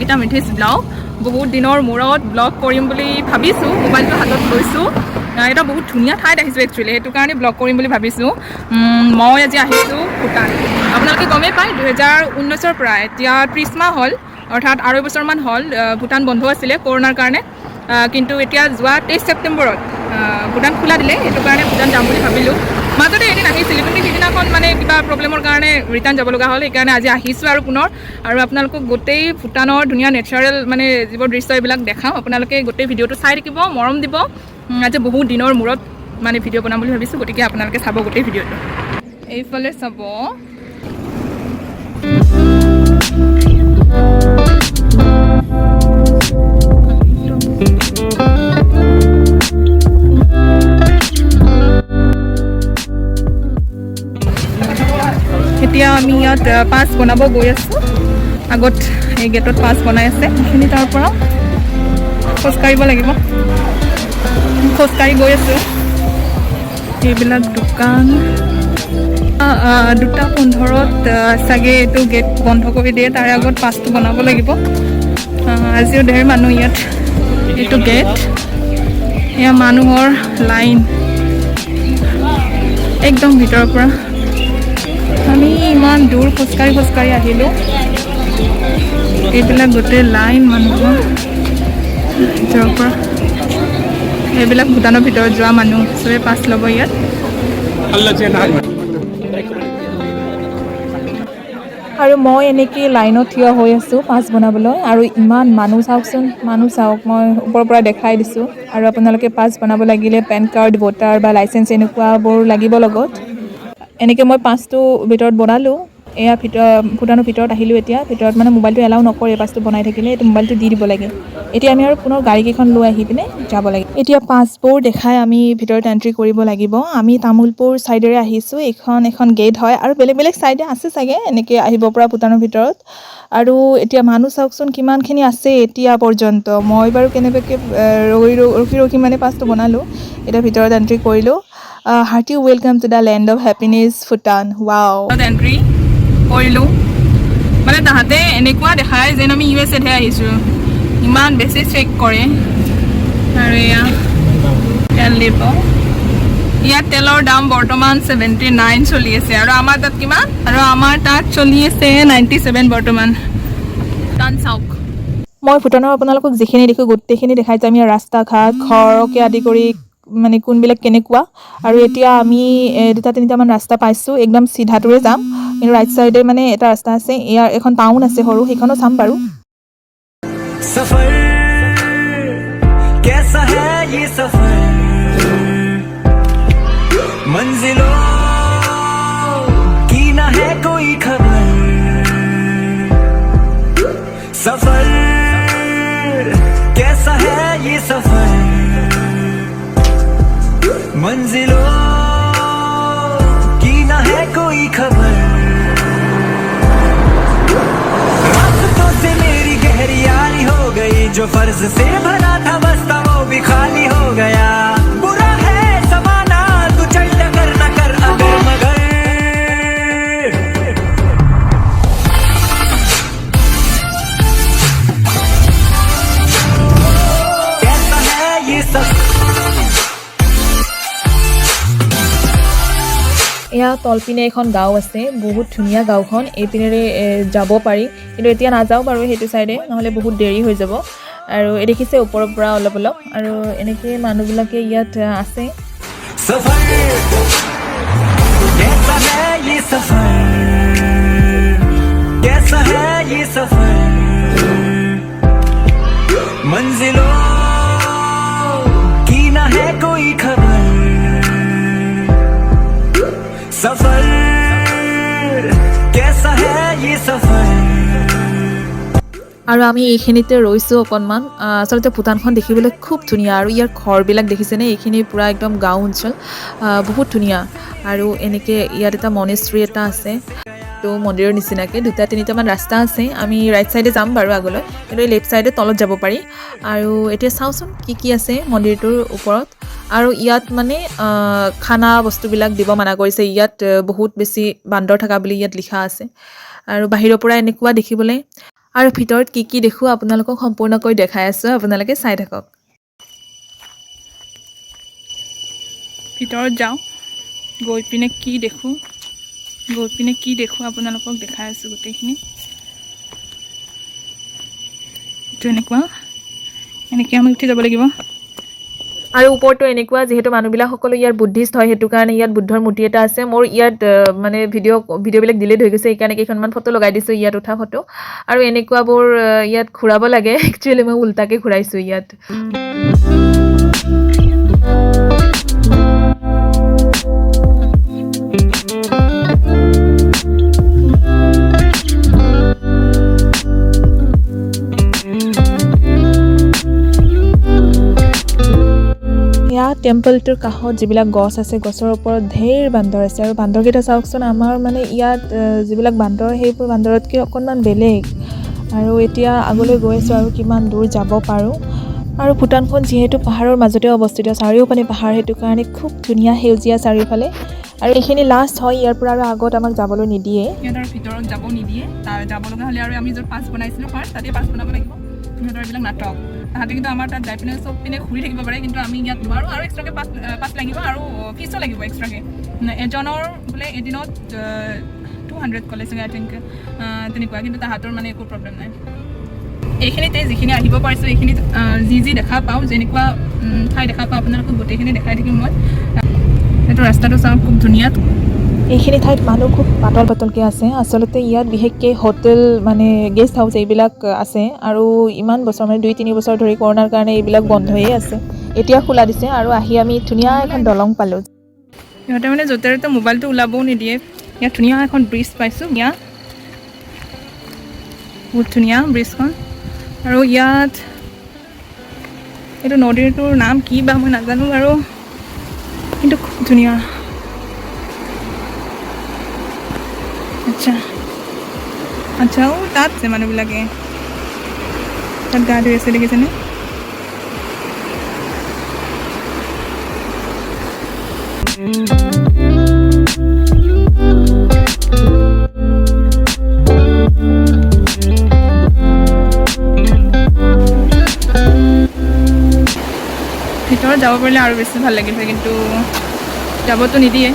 Sangeeta মিথিছ blog বহুত দিনৰ মূৰত ব্লগ কৰিম বুলি ভাবিছোঁ মোবাইলটো হাতত লৈছোঁ এটা বহুত ধুনীয়া ঠাইত আহিছোঁ একচুৱেলি সেইটো কাৰণে ব্লগ কৰিম বুলি ভাবিছোঁ মই আজি আহিছোঁ ভূটান আপোনালোকে গমেই পায় 2019ৰ পৰা এতিয়া 30 মাহ হ'ল অৰ্থাৎ 2.5 বছৰমান হ'ল ভূটান বন্ধ আছিলে কৰোণাৰ কাৰণে কিন্তু এতিয়া যোৱা 23 ছেপ্টেম্বৰত ভূটান খোলা দিলে সেইটো কাৰণে ভূটান যাম বুলি ভাবিলোঁ মাজতে এদিন আহিছিলোঁ কিন্তু সিদিনাখন মানে কিবা প্ৰব্লেমৰ কাৰণে ৰিটাৰ্ণ যাব লগা হ'ল সেইকাৰণে আজি আহিছোঁ আৰু পুনৰ আৰু আপোনালোকক গোটেই ভূটানৰ ধুনীয়া নেচাৰেল মানে যিবোৰ দৃশ্য এইবিলাক দেখাম আপোনালোকে গোটেই ভিডিঅ'টো চাই থাকিব মৰম দিব আজি বহুত দিনৰ মূৰত মানে ভিডিঅ' বনাম বুলি ভাবিছোঁ গতিকে আপোনালোকে চাব গোটেই ভিডিঅ'টো এইফালে চাব এতিয়া আমি ইয়াত পাছ বনাব গৈ আছোঁ আগত এই গেটত পাছ বনাই আছে এইখিনি তাৰ পৰা খোজকাঢ়িব লাগিব খোজকাঢ়ি গৈ আছোঁ এইবিলাক দোকান 2:15ত চাগে এইটো গেট বন্ধ কৰি দিয়ে তাৰে আগত পাছটো বনাব লাগিব আজিও ঢেৰ মানুহ ইয়াত এইটো গেট এয়া মানুহৰ লাইন একদম ভিতৰৰ পৰা আমি ইমান দূৰ খোজকাঢ়ি আহিলোঁ এইবিলাক গোটেই লাইন মানুহৰ ভিতৰৰ পৰা এইবিলাক ভূটানৰ ভিতৰত যোৱা মানুহ চবে পাছ ল'ব ইয়াত আৰু মই এনেকৈ লাইনত থিয় হৈ আছোঁ পাছ বনাবলৈ আৰু ইমান মানুহ চাওকচোন মানুহ চাওক মই ওপৰৰ পৰা দেখাই দিছোঁ আৰু আপোনালোকে পাছ বনাব লাগিলে পেন কাৰ্ড ভোটাৰ বা লাইচেঞ্চ এনেকুৱাবোৰ লাগিব লগত এনেকৈ মই পাছটো ভিতৰত বনালোঁ এয়া ভূটানৰ ভিতৰত আহিলোঁ এতিয়া ভিতৰত মানে মোবাইলটো এলাউ নকৰে পাছটো বনাই থাকিলে এইটো মোবাইলটো দি দিব লাগে এতিয়া আমি আৰু পুনৰ গাড়ীকেইখন লৈ আহি পিনে যাব লাগে এতিয়া পাছবোৰ দেখাই আমি ভিতৰত এণ্ট্ৰি কৰিব লাগিব আমি তামোলপুৰ ছাইডেৰে আহিছোঁ এখন গেট হয় আৰু বেলেগ ছাইডে আছে চাগে এনেকৈ আহিব পৰা ভূটানৰ ভিতৰত আৰু এতিয়া মানুহ চাওকচোন কিমানখিনি আছে এতিয়া পৰ্যন্ত মই বাৰু কেনেবাকৈ ৰখি মানে পাছটো বনালোঁ এতিয়া ভিতৰত এণ্ট্ৰি কৰিলোঁ hearty welcome to the land of happiness Bhutan wow entry কৰিলোঁ মানে তাহাঁতে এনেকুৱা দেখায় যেন আমি USA-হে আহিছোঁ ইমান বেছি চেক কৰে আৰু এয়া তেল দিব ইয়াত তেলৰ দাম বৰ্তমান 79 চলি আছে আৰু আমাৰ তাত কিমান আৰু আমাৰ তাত চলি আছে 97 বৰ্তমান টান চাওক মই ভূটানৰ আপোনালোকক যিখিনি দেখোঁ গোটেইখিনি দেখাইছোঁ আমি ৰাস্তা ঘাট ঘৰকে আদি কৰি মানে কোনবিলাক কেনেকুৱা আৰু এতিয়া আমি 2-3টামান ৰাস্তা পাইছোঁ একদম চিধাটোৰে যাম কিন্তু ৰাইট চাইডে মানে এটা ৰাস্তা আছে ইয়াৰ এখন টাউন আছে সৰু সেইখনো চাম বাৰু सफर कैसा है ये सफर मंजिलों की ना है कोई खबर सफर कैसा है ये सफर मंजिलों की ना है कोई खबर रास्तों से मेरी गहरी यारी हो गई जो फर्ज से भरा था बस्ता वो भी खाली हो गया बुरा है समाना तू चल कर न कर अगर मगर कैसा है ये सब এয়া তলপিনে এখন গাঁও আছে বহুত ধুনীয়া গাঁওখন এইপিনেৰে যাব পাৰি কিন্তু এতিয়া নাযাওঁ বাৰু সেইটো চাইডে নহ'লে বহুত দেৰি হৈ যাব আৰু এই দেখিছে ওপৰৰ পৰা অলপ আৰু এনেকৈ মানুহবিলাকে ইয়াত আছে सफर कैसा है ये सफर कैसा है ये सफर मंजिलों की ना है कोई खबर सफर कैसा है ये सफर আৰু আমি এইখিনিতে ৰৈছোঁ অকণমান আচলতে ভূটানখন দেখিবলৈ খুব ধুনীয়া আৰু ইয়াৰ ঘৰবিলাক দেখিছেনে এইখিনি পূৰা একদম গাঁও অঞ্চল বহুত ধুনীয়া আৰু এনেকৈ ইয়াত এটা মনেষ্ট্ৰী এটা আছে তো মন্দিৰৰ নিচিনাকৈ 2-3টামান ৰাস্তা আছে আমি ৰাইট চাইডে যাম বাৰু আগলৈ কিন্তু এই লেফ্ট চাইডে তলত যাব পাৰি আৰু এতিয়া চাওঁচোন কি আছে মন্দিৰটোৰ ওপৰত আৰু ইয়াত মানে খানা বস্তুবিলাক দিব মানা কৰিছে ইয়াত বহুত বেছি বান্দৰ থকা বুলি ইয়াত লিখা আছে আৰু বাহিৰৰ পৰা এনেকুৱা দেখিবলৈ আৰু ভিতৰত কি দেখোঁ আপোনালোকক সম্পূৰ্ণকৈ দেখাই আছোঁ, আপোনালোকে চাই থাকক। ভিতৰত যাওঁ, গৈ পিনে কি দেখোঁ আপোনালোকক দেখাই আছোঁ গোটেইখিনি। এইটো এনেকৈ আমি উঠি যাব লাগিব। আৰু ওপৰতো এনেকুৱা, যিহেতু মানুহবিলাক সকলো ইয়াৰ বুদ্ধিষ্ট হয়, সেইটো কাৰণে ইয়াত বুদ্ধৰ মূৰ্তি এটা আছে। মোৰ ইয়াত মানে ভিডিঅ'বিলাক ডিলিট হৈ গৈছে, সেইকাৰণে কেইখনমান ফটো লগাই দিছোঁ, ইয়াত উঠা ফটো। আৰু এনেকুৱাবোৰ ইয়াত ঘূৰাব লাগে, একচুৱেলি মই উল্টাকৈ ঘূৰাইছোঁ ইয়াত। টেম্পলটোৰ কাষত যিবিলাক গছ আছে, গছৰ ওপৰত ঢেৰ বান্দৰ আছে। আৰু বান্দৰকেইটা চাওকচোন, আমাৰ মানে ইয়াত যিবিলাক বান্দৰ, সেইবোৰ বান্দৰতকৈ অকণমান বেলেগ। আৰু এতিয়া আগলৈ গৈ আছোঁ আৰু কিমান দূৰ যাব পাৰোঁ। আৰু ভূটানখন যিহেতু পাহাৰৰ মাজতে অৱস্থিত, চাৰিওফালে পাহাৰ, সেইটো কাৰণে খুব ধুনীয়া সেউজীয়া চাৰিওফালে। আৰু এইখিনি লাষ্ট হয়, ইয়াৰ পৰা আৰু আগত আমাক যাবলৈ নিদিয়ে। সিহঁতৰ ভিতৰত যাব নিদিয়ে, যাব লগা হ'লে আৰু আমি য'ত পাছ বনাইছিলোঁ ফাৰ্ষ্ট, তাতে পাছ বনাব লাগিব। সিহঁতৰ এইবিলাক নাটক। তাহাঁতে কিন্তু আমাৰ তাত যাই পিনে চব পিনে ঘূৰি থাকিব পাৰে, কিন্তু আমি ইয়াত নোৱাৰোঁ। আৰু এক্সট্ৰাকৈ পাছ লাগিব, আৰু ফিজো লাগিব এক্সট্ৰাকৈ। এজনৰ বোলে এদিনত 200 ক'লে চাগে, আই থিংক তেনেকুৱা। কিন্তু তাহাঁতৰ মানে একো প্ৰব্লেম নাই। এইখিনিতে যিখিনি আহিব পাৰিছোঁ, এইখিনিত যি দেখা পাওঁ, যেনেকুৱা ঠাই দেখা পাওঁ, আপোনালোকক গোটেইখিনি দেখাই থাকিম মই। এইটো ৰাস্তাটো চাওঁ, খুব ধুনীয়া। এইখিনি ঠাইত মানুহ খুব পাতলকৈ আছে। আচলতে ইয়াত বিশেষকৈ হোটেল, মানে গেষ্ট হাউচ এইবিলাক আছে। আৰু ইমান বছৰ, মানে 2-3 বছৰ ধৰি কৰোণাৰ কাৰণে এইবিলাক বন্ধয়ে আছে। এতিয়া খোলা দিছে। আৰু আহি আমি ধুনীয়া এখন দলং পালোঁ। সিহঁতে মানে য'তে ত'তে মোবাইলটো ওলাবও নিদিয়ে। ইয়াত ধুনীয়া এখন ব্ৰিজ পাইছোঁ, বহুত ধুনীয়া ব্ৰিজখন। আৰু ইয়াত এইটো নদীটোৰ নাম কি বা মই নাজানো আৰু, কিন্তু খুব ধুনীয়া। আচ্ছা, তাত আছে মানুহবিলাকে, তাত গা ধুই আছে, দেখিছেনে? ভিতৰত যাব পাৰিলে আৰু বেছি ভাল লাগিছে, কিন্তু যাবতো নিদিয়ে।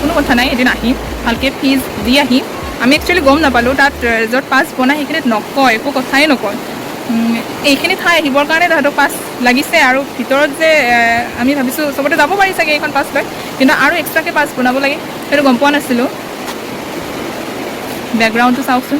কোনো কথা নাই, এদিন আহিম, ভালকৈ ফিজ দি আহিম। আমি একচুৱেলি গম নাপালোঁ, তাত য'ত পাছ বনাই সেইখিনিত নকয়, একো কথাই নকয়। এইখিনি ঠাই আহিবৰ কাৰণে তাহাঁতক পাছ লাগিছে। আৰু ভিতৰত যে আমি ভাবিছোঁ চবতে যাব পাৰি চাগে এইখন পাছ লৈ, কিন্তু আৰু এক্সট্ৰাকৈ পাছ বনাব লাগে, সেইটো গম পোৱা নাছিলোঁ। বেকগ্ৰাউণ্ডটো চাওকচোন।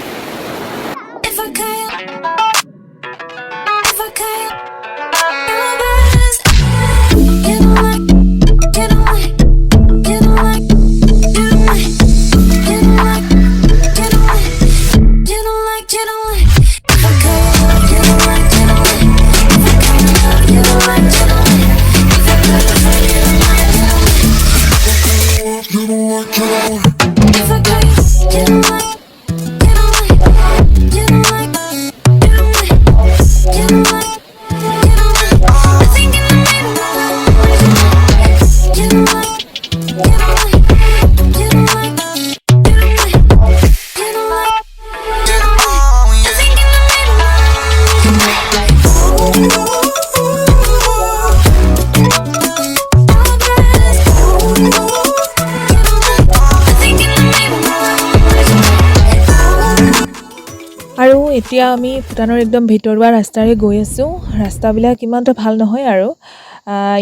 আৰু এতিয়া আমি ভূটানৰ একদম ভিতৰুৱা ৰাস্তাৰে গৈ আছোঁ। ৰাস্তাবিলাক ইমানটা ভাল নহয় আৰু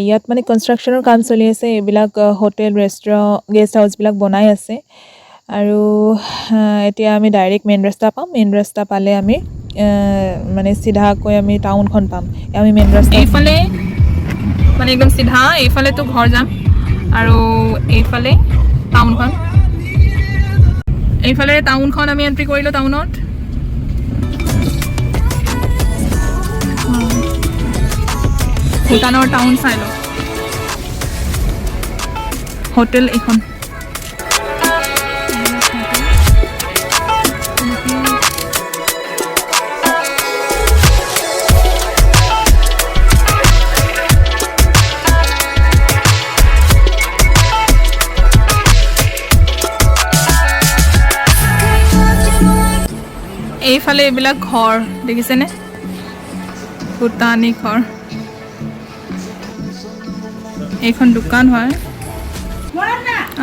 ইয়াত মানে কনষ্ট্ৰাকশ্যনৰ কাম চলি আছে। এইবিলাক হোটেল, ৰেষ্টুৰেণ্ট, গেষ্ট হাউচবিলাক বনাই আছে। আৰু এতিয়া আমি ডাইৰেক্ট মেইন ৰাস্তা পাম। মেইন ৰাস্তা পালে আমি মানে চিধাকৈ আমি টাউনখন পাম। আমি মেইন ৰাস্তা এইফালে মানে একদম চিধা, এইফালেতো ঘৰ যাম, আৰু এইফালে টাউনখন। এইফালে টাউনখন আমি এণ্ট্ৰি কৰিলোঁ। টাউনত ভূটানৰ টাউন চাই লওঁ। হোটেল এইখন। এইফালে এইবিলাক ঘৰ দেখিছেনে ভূটানী ঘৰ এইখন দোকান হয়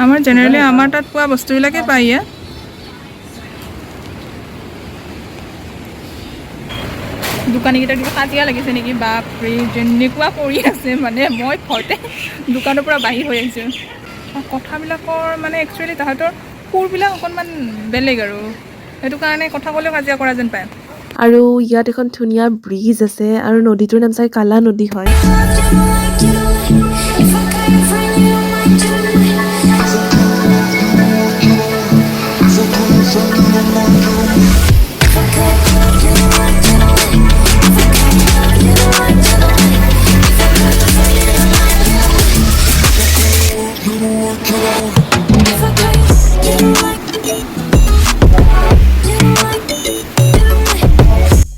আমাৰ জেনেৰেলি আমাৰ তাত পোৱা বস্তুবিলাকে পায় ইয়াত দোকানীকেইটাৰ কিবা কাজিয়া লাগিছে নেকি বাপৰে যেনেকুৱা কৰি আছে মানে মই ভয়তে দোকানৰ পৰা বাহিৰ হৈ আহিছোঁ কথাবিলাকৰ মানে একচুৱেলি তাহাঁতৰ সুৰবিলাক অকণমান বেলেগ আৰু সেইটো কাৰণে কথা ক'লেও কাজিয়া কৰা যেন পায় আৰু ইয়াত এখন ধুনীয়া ব্ৰিজ আছে আৰু নদীটোৰ নাম চাগে কালা নদী হয়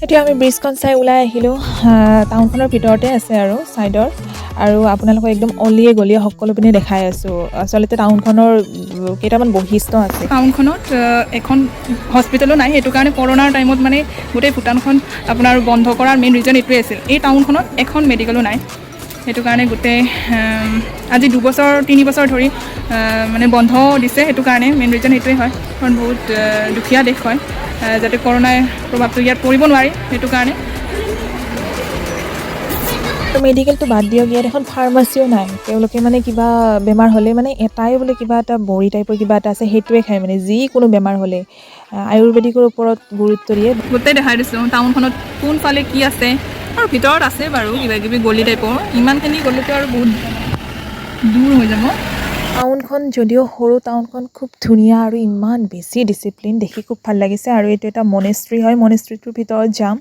এতিয়া আমি ব্ৰিজখন চাই ওলাই আহিলোঁ টাউনখনৰ ভিতৰতে আছে আৰু ছাইডৰ আৰু আপোনালোকক একদম অলিয়ে গলিয়ে সকলো পিনে দেখাই আছোঁ আচলতে টাউনখনৰ কেইটামান বৈশিষ্ট্য আছে টাউনখনত এখন হস্পিটেলো নাই সেইটো কাৰণে কৰোণাৰ টাইমত মানে গোটেই ভূটানখন আপোনাৰ বন্ধ কৰাৰ মেইন ৰিজন এইটোৱে আছিল এই টাউনখনত এখন মেডিকেলো নাই সেইটো কাৰণে গোটেই আজি 2 বছৰ 3 বছৰ ধৰি মানে বন্ধ দিছে সেইটো কাৰণে মেইন ৰিজন এইটোৱে হয় কাৰণ বহুত দুখীয়া দেশ হয় যাতে কৰোণাৰ প্ৰভাৱটো ইয়াত পৰিব নোৱাৰি সেইটো কাৰণে মেডিকেলটো বাদ দিয়ক ইয়াত এখন ফাৰ্মাচীও নাই তেওঁলোকে মানে কিবা বেমাৰ হ'লে মানে এটাই বোলে কিবা এটা বড়ি টাইপৰ কিবা এটা আছে সেইটোৱে খায় মানে যিকোনো বেমাৰ হ'লে আয়ুৰ্বেদিকৰ ওপৰত গুৰুত্ব দিয়ে গোটেই দেখাই দিছোঁ টাউনখনত কোনফালে কি আছে আৰু ভিতৰত আছে বাৰু কিবা কিবি গলি টাইপৰ ইমানখিনি গলিটো আৰু বহুত দূৰ হৈ যাব টাউনখন যদিও সৰু টাউনখন খুব ধুনীয়া আৰু ইমান বেছি ডিচিপ্লিন দেখি খুব ভাল লাগিছে আৰু এইটো এটা মনেষ্ট্ৰী হয় মনেষ্ট্ৰীটোৰ ভিতৰত যাম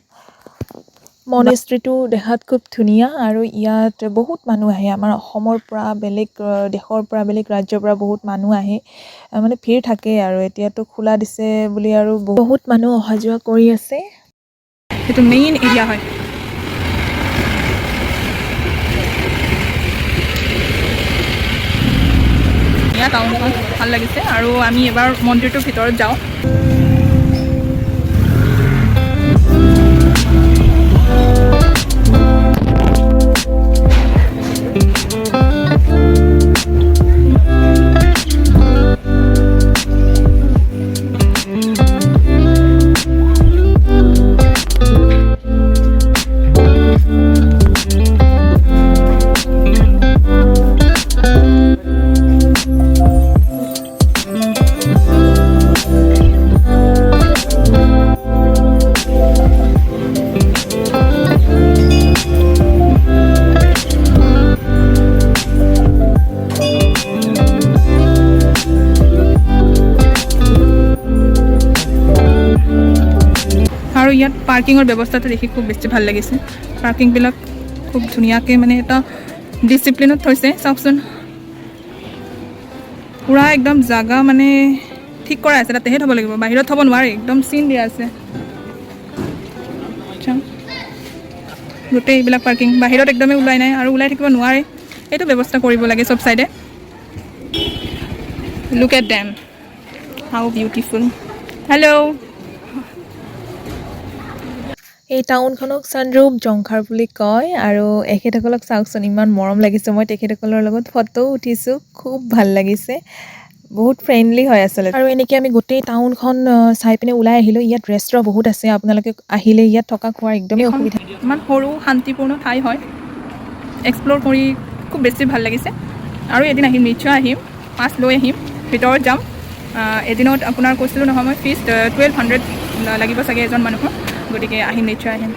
মনেষ্ট্ৰীটো দেখাত খুব ধুনীয়া আৰু ইয়াত বহুত মানুহ আহে আমাৰ অসমৰ পৰা বেলেগ দেশৰ পৰা বেলেগ ৰাজ্যৰ পৰা বহুত মানুহ আহে মানে ভিৰ থাকে আৰু এতিয়াতো খোলা দিছে বুলি আৰু বহুত মানুহ অহা যোৱা কৰি আছে সেইটো মেইন এৰিয়া হয় টাউনখন ভাল লাগিছে আৰু আমি এবাৰ মন্দিৰটোৰ ভিতৰত যাওঁ আৰু ইয়াত পাৰ্কিঙৰ ব্যৱস্থাটো দেখি খুব বেছি ভাল লাগিছে পাৰ্কিংবিলাক খুব ধুনীয়াকৈ মানে এটা ডিচিপ্লিনত থৈছে চাওকচোন পুৰা একদম জাগা মানে ঠিক কৰা আছে তাতেহে থ'ব লাগিব বাহিৰত থ'ব নোৱাৰি একদম চিন দিয়া আছে গোটেই এইবিলাক পাৰ্কিং বাহিৰত একদমেই ওলাই নাই আৰু ওলাই থাকিব নোৱাৰে এইটো ব্যৱস্থা কৰিব লাগে চব চাইডে look at them how beautiful হেল্ল' এই টাউনখনক চানৰূপ জংঘাৰ বুলি কয় আৰু এখেতসকলক চাওকচোন ইমান মৰম লাগিছে মই তেখেতসকলৰ লগত ফটো উঠিছোঁ খুব ভাল লাগিছে বহুত ফ্ৰেণ্ডলি হয় আচলতে আৰু এনেকৈ আমি গোটেই টাউনখন চাই পিনে ওলাই আহিলোঁ ইয়াত ৰেষ্টুৰেণ্ট বহুত আছে আপোনালোকে আহিলে ইয়াত থকা খোৱাৰ একদমেই অসুবিধা ইমান সৰু শান্তিপূৰ্ণ ঠাই হয় এক্সপ্ল'ৰ কৰি খুব বেছি ভাল লাগিছে আৰু এদিন আহিম নিশ্চয় আহিম পাছ লৈ আহিম ভিতৰত যাম এদিনত আপোনাৰ কৈছিলোঁ নহয় মই ফিজ 1200 লাগিব চাগে এজন মানুহৰ গতিকে আহিম নিশ্চয় আহিম